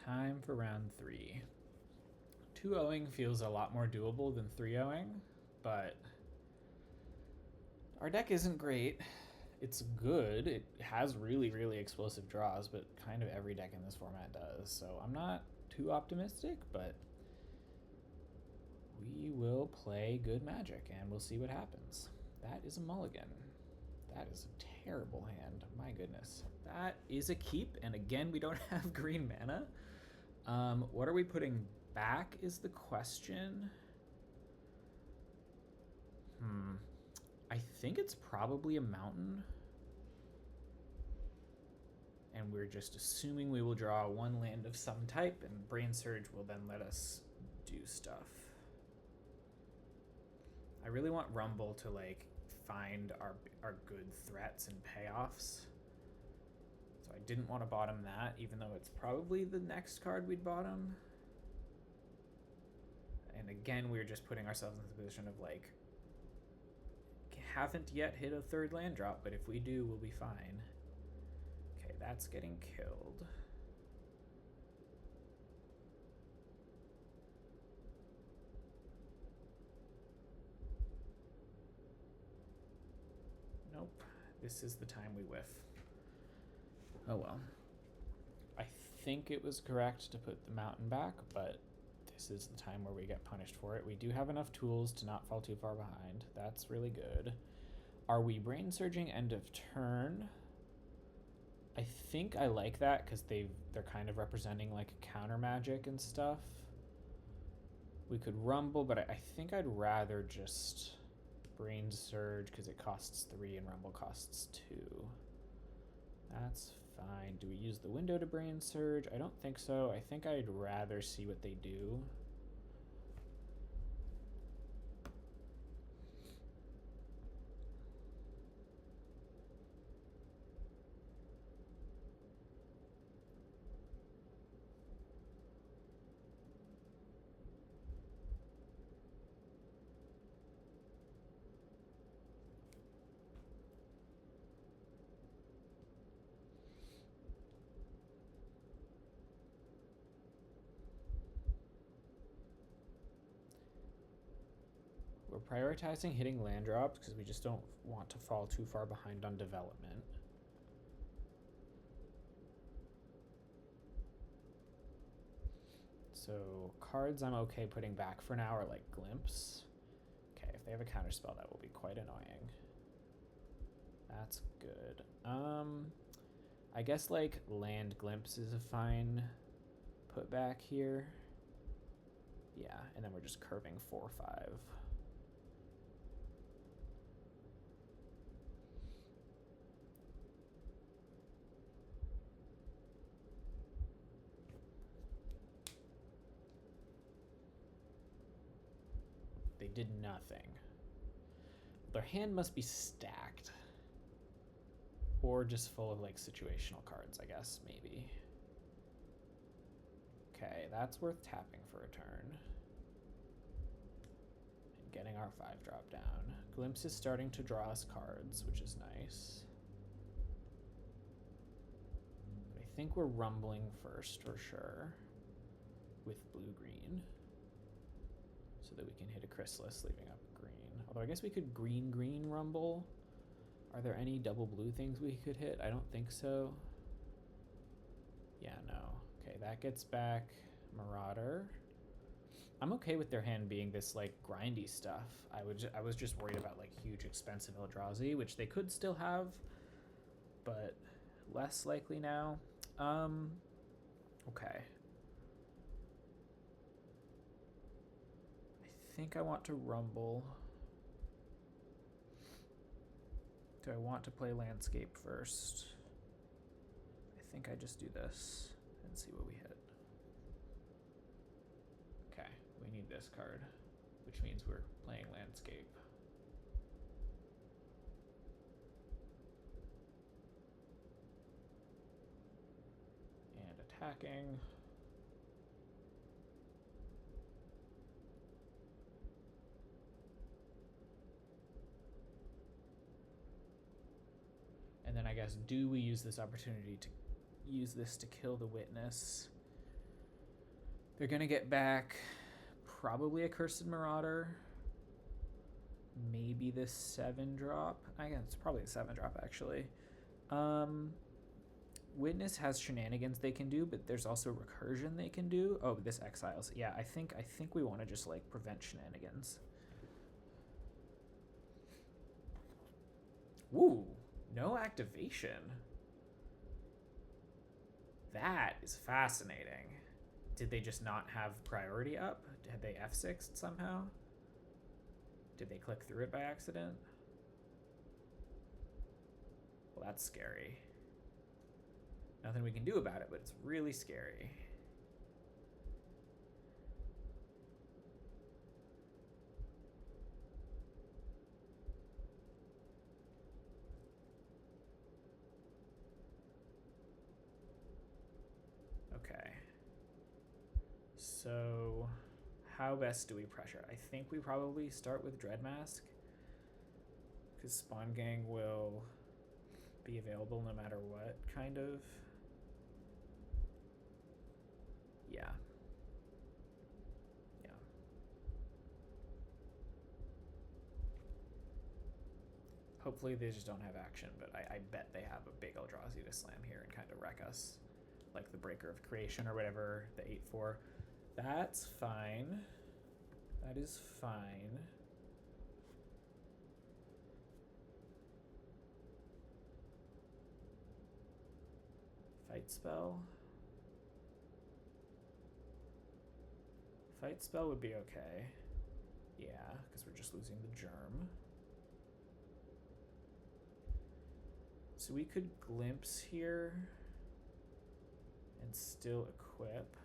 Time for round 3. 2-0ing feels a lot more doable than 3-0ing, but our deck isn't great. It's good. It has really, really explosive draws, but kind of every deck in this format does. So I'm not too optimistic, but we will play good Magic and we'll see what happens. That is a mulligan. That is a terrible hand. My goodness. That is a keep, and again, we don't have green mana. What are we putting back is the question. I think it's probably a mountain. And we're just assuming we will draw one land of some type, and Brain Surge will then let us do stuff. I really want Rumble to like find our good threats and payoffs. So I didn't want to bottom that, even though it's probably the next card we'd bottom. And again, we're just putting ourselves in the position of like, haven't yet hit a third land drop, but if we do, we'll be fine. Okay, that's getting killed. Nope. This is the time we whiff. Oh well. I think it was correct to put the mountain back, but this is the time where we get punished for it. We do have enough tools to not fall too far behind. That's really good. Are we brain surging end of turn? I think I like that because they're kind of representing like counter magic and stuff. We could rumble, but I think I'd rather just brain surge because it costs 3 and rumble costs 2. That's fine. Do we use the window to brain surge? I don't think so. I think I'd rather see what they do. We're prioritizing hitting land drops because we just don't want to fall too far behind on development. So cards I'm okay putting back for now are like Glimpse. Okay, if they have a counterspell, that will be quite annoying. That's good. I guess like land Glimpse is a fine put back here. Yeah, and then we're just curving 4/5. They did nothing. Their hand must be stacked. Or just full of like situational cards, I guess, maybe. Okay, that's worth tapping for a turn. And getting our 5-drop down. Glimpse is starting to draw us cards, which is nice. But I think we're rumbling first for sure. With blue-green. So that we can hit a Chrysalis, leaving up green. Although I guess we could green-green rumble. Are there any double blue things we could hit? I don't think so. Yeah, no. Okay, that gets back Marauder. I'm okay with their hand being this like grindy stuff. I was just worried about like huge expensive Eldrazi, which they could still have, but less likely now. Okay. I think I want to rumble. Do I want to play landscape first? I think I just do this and see what we hit. Okay, we need this card, which means we're playing landscape. And attacking. And then I guess, do we use this opportunity to use this to kill the witness? They're going to get back probably a Cursed Marauder. Maybe the 7-drop. I guess it's probably the 7-drop, actually. Witness has shenanigans they can do, but there's also recursion they can do. Oh, this exiles. Yeah, I think we want to just like prevent shenanigans. Woo! No activation. That is fascinating. Did they just not have priority up? Had they F6'd somehow? Did they click through it by accident? Well, that's scary. Nothing we can do about it, but it's really scary. Okay. So, how best do we pressure? I think we probably start with Dreadmask, because Spawn Gang will be available no matter what, kind of. Yeah. Yeah. Hopefully they just don't have action, but I bet they have a big Eldrazi to slam here and kind of wreck us. Like the Breaker of Creation or whatever, the 8/4. That's fine. That is fine. Fight spell. Fight spell would be okay. Yeah, because we're just losing the germ. So we could glimpse here and still equip.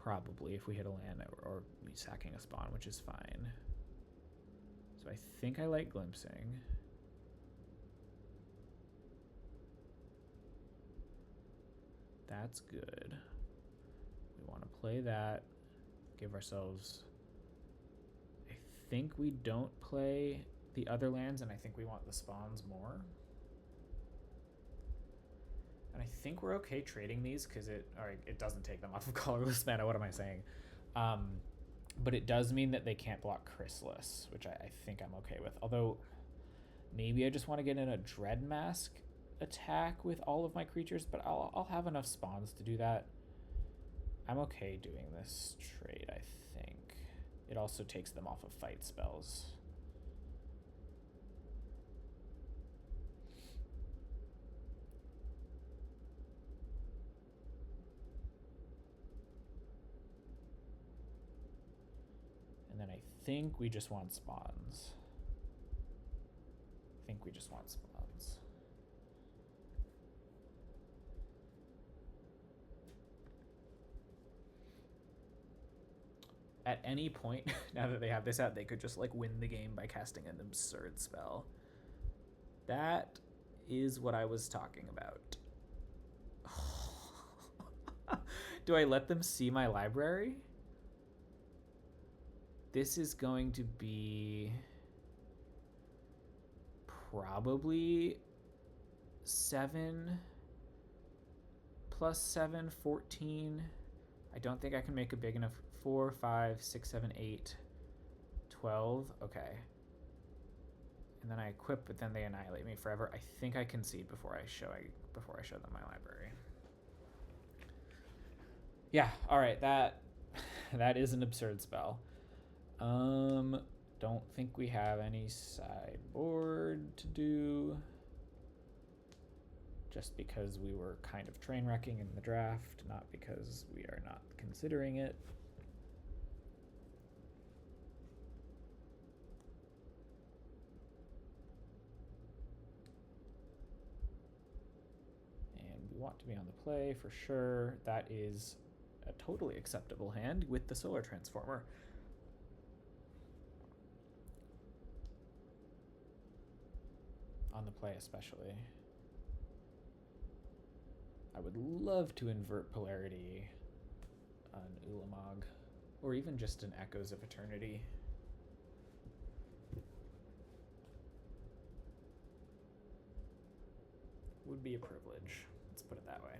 Probably if we hit a land or sacking a spawn, which is fine. So I think I like glimpsing. That's good. We want to play that. Give ourselves... I think we don't play the other lands, and I think we want the spawns more. And I think we're okay trading these because it doesn't take them off of colorless mana. What am I saying? But it does mean that they can't block Chrysalis, which I think I'm okay with. Although maybe I just want to get in a Dreadmask attack with all of my creatures, but I'll have enough spawns to do that. I'm okay doing this trade, I think. It also takes them off of fight spells. And then I think we just want spawns. At any point, now that they have this out, they could just like win the game by casting an absurd spell. That is what I was talking about. Do I let them see my library? This is going to be probably 7 plus 7, 14. I don't think I can make a big enough. 4, 5, 6, 7, 8, 12. Okay. And then I equip, but then they annihilate me forever. I think I concede before I show them my library. Yeah, all right, that is an absurd spell. Don't think we have any sideboard to do. Just because we were kind of train wrecking in the draft, not because we are not considering it. Want to be on the play for sure. That is a totally acceptable hand with the Solar Transformer. On the play especially. I would love to invert polarity on Ulamog, or even just an Echoes of Eternity. Would be a privilege. Let's put it that way.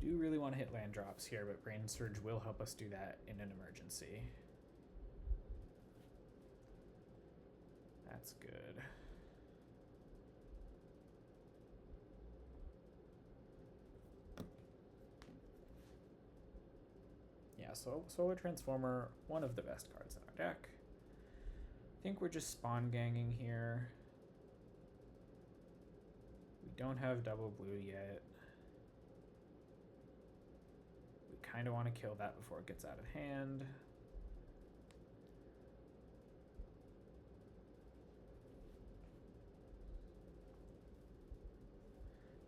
Do really want to hit land drops here, but Brain Surge will help us do that in an emergency. That's good. Yeah, so Solar Transformer, one of the best cards in our deck. I think we're just spawn ganging here. We don't have double blue yet. We kind of want to kill that before it gets out of hand.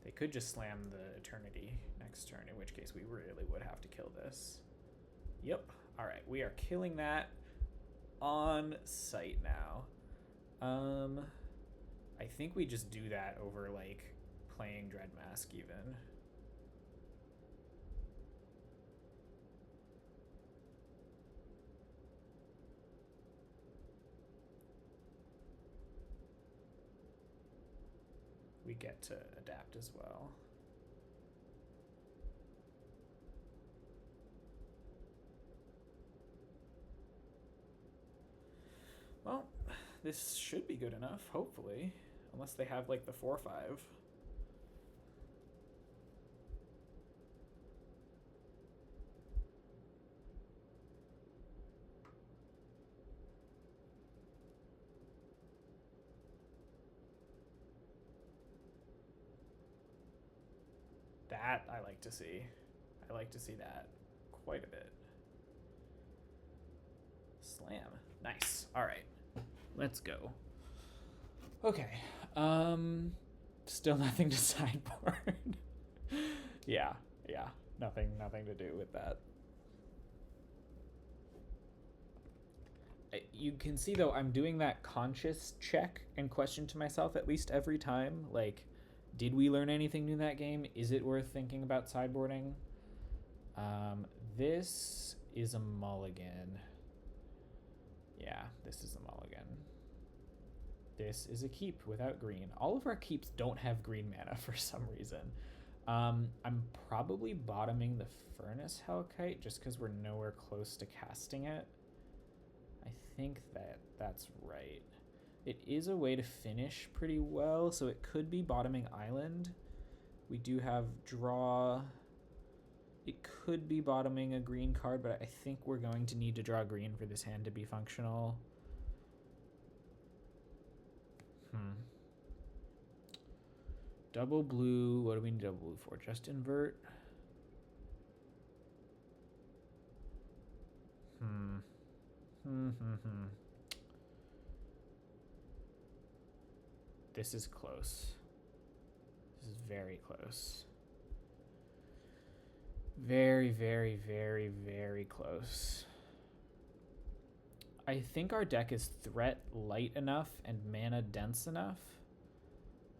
They could just slam the Eternity next turn, in which case we really would have to kill this. Yep. All right, we are killing that on sight now. I think we just do that over like playing Dread Mask even. We get to adapt as well. Well, this should be good enough, hopefully. Unless they have like the 4/5. That I like to see. I like to see that quite a bit. Slam. Nice. All right. Let's go. Okay. Still nothing to sideboard. Yeah. Nothing to do with that. You can see though, I'm doing that conscious check and question to myself at least every time. Like, did we learn anything new that game? Is it worth thinking about sideboarding? This is a mulligan. Yeah, this is a mulligan. This is a keep without green. All of our keeps don't have green mana for some reason. I'm probably bottoming the Furnace Hellkite just because we're nowhere close to casting it. I think that's right. It is a way to finish pretty well, so it could be bottoming Island. We do have draw. It could be bottoming a green card, but I think we're going to need to draw green for this hand to be functional. Double blue. What do we need double blue for? Just invert? This is close. This is very close. Very, very, very, very close. I think our deck is threat light enough and mana dense enough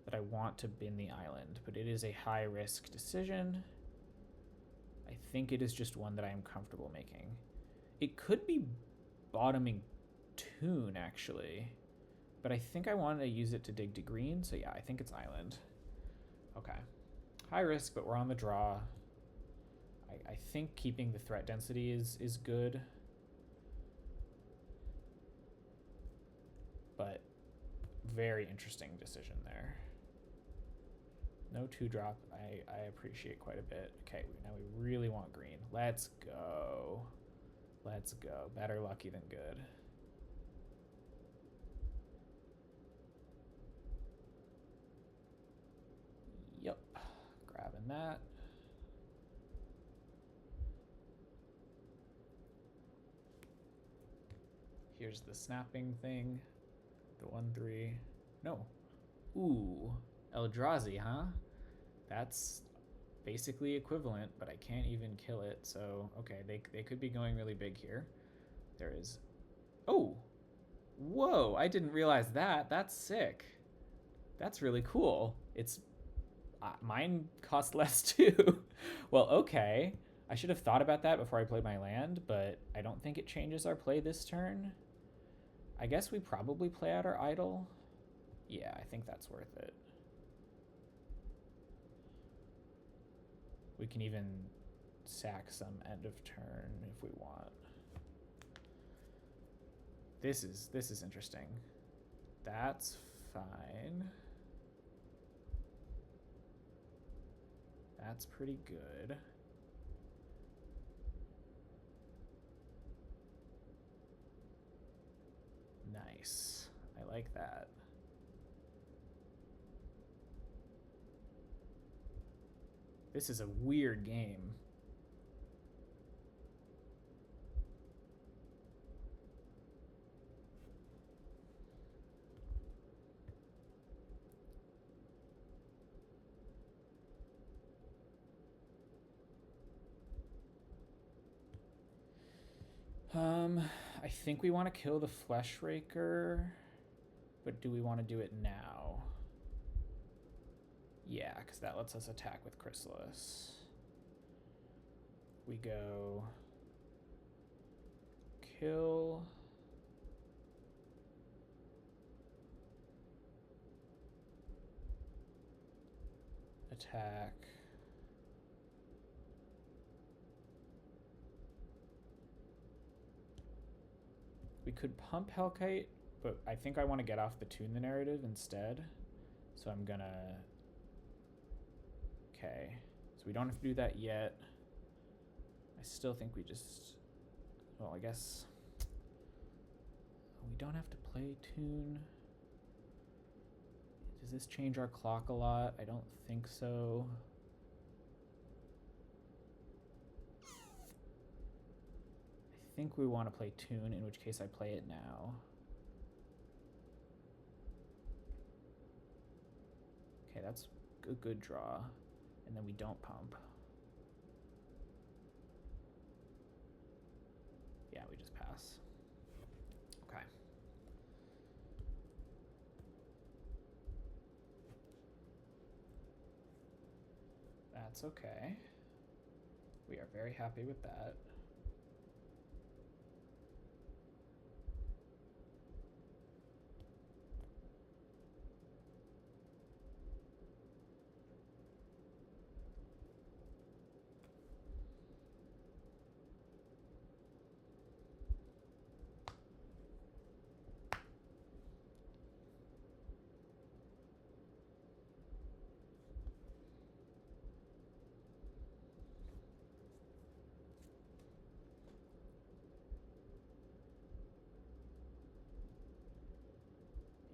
that I want to bin the island, but it is a high risk decision. I think it is just one that I am comfortable making. It could be bottoming Toon actually, but I think I wanted to use it to dig to green, so yeah, I think it's island. Okay. High risk, but we're on the draw. I think keeping the threat density is good. But very interesting decision there. No 2-drop. I appreciate quite a bit. Okay, now we really want green. Let's go. Let's go. Better lucky than good. Yep. Grabbing that. Here's the snapping thing. The 1/3. No. Ooh. Eldrazi, huh? That's basically equivalent, but I can't even kill it. So, okay, they could be going really big here. There is... Oh! Whoa, I didn't realize that. That's sick. That's really cool. It's... mine cost less too. Well, okay. I should have thought about that before I played my land, but I don't think it changes our play this turn. I guess we probably play out our idol. Yeah, I think that's worth it. We can even sack some end of turn if we want. This is interesting. That's fine. That's pretty good. Nice. I like that. This is a weird game. I think we want to kill the Flesh Raker, but do we want to do it now? Yeah, because that lets us attack with Chrysalis. We go kill. Attack. We could pump Hellkite, but I think I want to get off the Tune the Narrative instead. So I'm gonna... Okay. So we don't have to do that yet. I still think we just... Well, I guess... We don't have to play Tune. Does this change our clock a lot? I don't think so. I think we want to play Tune, in which case I play it now. Okay, that's a good draw. And then we don't pump. Yeah, we just pass. Okay. That's okay. We are very happy with that.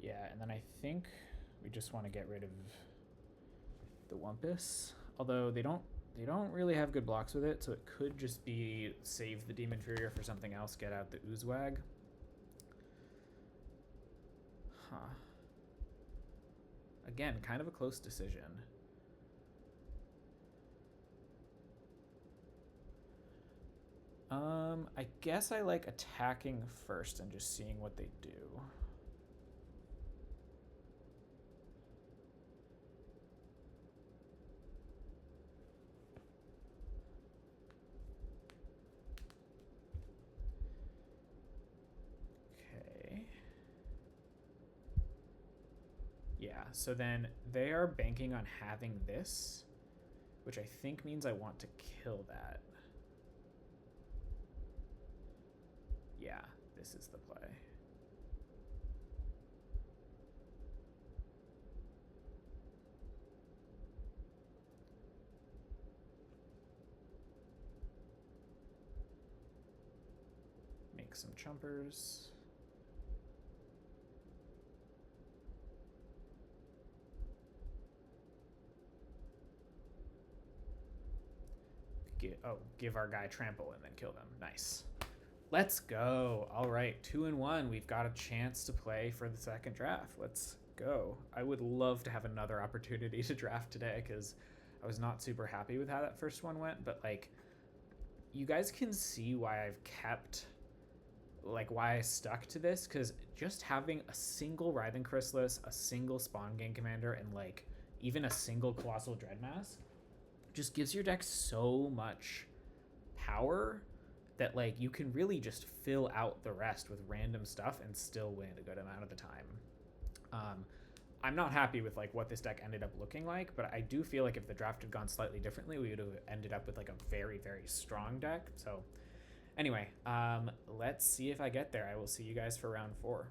Yeah, and then I think we just want to get rid of the Wumpus. Although they don't really have good blocks with it, so it could just be save the Demon Furier for something else, get out the Oozwag. Huh. Again, kind of a close decision. I guess I like attacking first and just seeing what they do. Yeah, so then they are banking on having this, which I think means I want to kill that. Yeah, this is the play. Make some chumpers. Give our guy trample and then kill them. Nice. Let's go. All right, 2-1. We've got a chance to play for the second draft. Let's go. I would love to have another opportunity to draft today because I was not super happy with how that first one went. But like, you guys can see why I've kept, like, why I stuck to this, because just having a single Writhing Chrysalis, a single Spawn Gang Commander, and like even a single Colossal Dreadmask just gives your deck so much power that like you can really just fill out the rest with random stuff and still win a good amount of the time. I'm not happy with like what this deck ended up looking like, but I do feel like if the draft had gone slightly differently, we would have ended up with like a very, very strong deck. So anyway, let's see if I get there. I will see you guys for round 4.